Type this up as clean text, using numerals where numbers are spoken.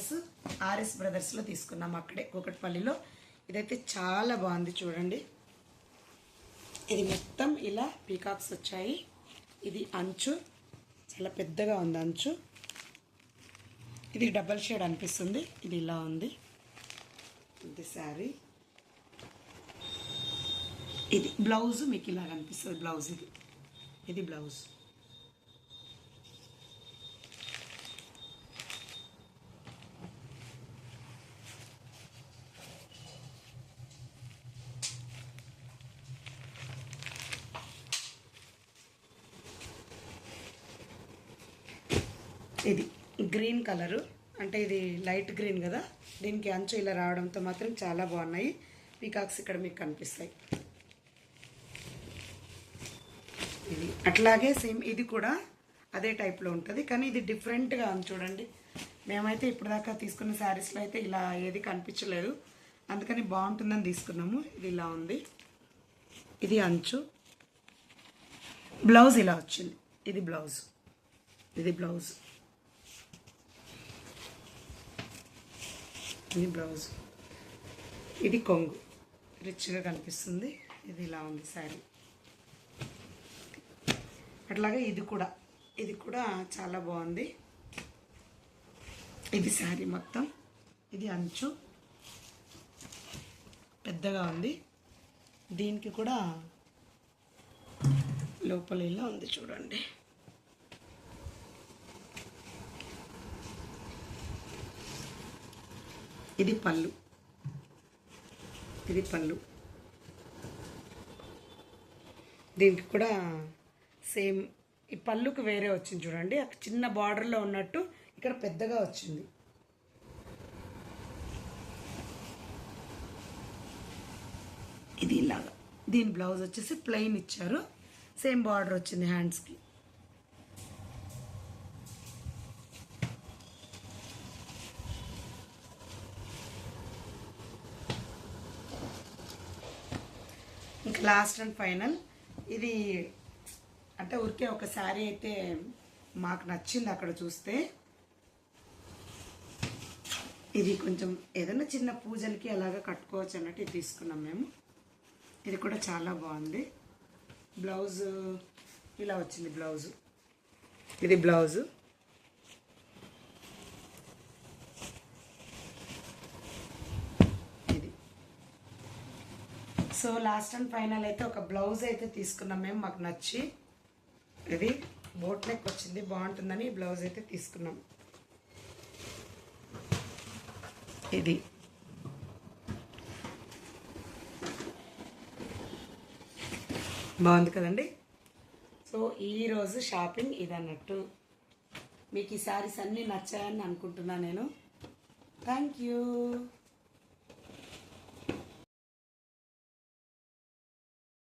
Saris RS బ్రదర్స్లో తీసుకున్నాం, అక్కడే కూకట్పల్లిలో. ఇదైతే చాలా బాగుంది చూడండి. ఇది మొత్తం ఇలా పీకాక్స్ వచ్చాయి. ఇది అంచు చాలా పెద్దగా ఉంది అంచు. ఇది డబల్ షేడ్ అనిపిస్తుంది. ఇది ఇలా ఉంది. ఇది శారీ. ఇది బ్లౌజ్ మీకు ఇలా కనిపిస్తుంది. బ్లౌజ్ ఇది బ్లౌజ్. ఇది గ్రీన్ కలరు, అంటే ఇది లైట్ గ్రీన్ కదా, దీనికి అంచు ఇలా రావడంతో మాత్రం చాలా బాగున్నాయి. పీకాక్స్ ఇక్కడ మీకు కనిపిస్తాయి. ఇది అట్లాగే సేమ్ ఇది కూడా అదే టైప్లో ఉంటుంది, కానీ ఇది డిఫరెంట్గా ఉంది చూడండి. మేమైతే ఇప్పటిదాకా తీసుకున్న శారీస్లో అయితే ఇలా ఏది కనిపించలేదు, అందుకని బాగుంటుందని తీసుకున్నాము. ఇది ఇలా ఉంది. ఇది అంచు. బ్లౌజ్ ఇలా వచ్చింది. ఇది బ్లౌజ్. ఇది బ్లౌజ్. ఇది బ్లౌజ్. ఇది కొంగు రిచ్గా కనిపిస్తుంది. ఇది ఇలా ఉంది శారీ. అట్లాగే ఇది కూడా చాలా బాగుంది. ఇది శారీ మొత్తం. ఇది అంచు పెద్దగా ఉంది. దీనికి కూడా లోపల ఇలా ఉంది చూడండి. ఇది పళ్ళు. ఇది పళ్ళు. దీనికి కూడా సేమ్ ఈ పళ్ళుకి వేరే వచ్చింది చూడండి. అక్కడ చిన్న బార్డర్లో ఉన్నట్టు ఇక్కడ పెద్దగా వచ్చింది. ఇది ఇలాగా. దీని బ్లౌజ్ వచ్చేసి ప్లెయిన్ ఇచ్చారు. సేమ్ బార్డర్ వచ్చింది హ్యాండ్స్కి. ఇంకా లాస్ట్ అండ్ ఫైనల్ ఇది అంటే ఊరికే ఒక శారీ అయితే మాకు నచ్చింది అక్కడ చూస్తే. ఇది కొంచెం ఏదైనా చిన్న పూజలకి అలాగా కట్టుకోవచ్చు అన్నట్టు ఇది తీసుకున్నాం మేము. ఇది కూడా చాలా బాగుంది. బ్లౌజ్ ఇలా వచ్చింది. బ్లౌజు ఇది blouse. So last and final అయితే ఒక బ్లౌజ్ అయితే తీసుకున్నాం మేము, మాకు నచ్చి. ఇది బోట్ నెక్ వచ్చింది, బాగుంటుందని బ్లౌజ్ అయితే తీసుకున్నాం. ఇది బాగుంది కదండి. సో ఈరోజు షాపింగ్ ఇది అన్నట్టు. మీకు ఈ శారీస్ అన్నీ నచ్చాయని అనుకుంటున్నాను నేను. Thank you.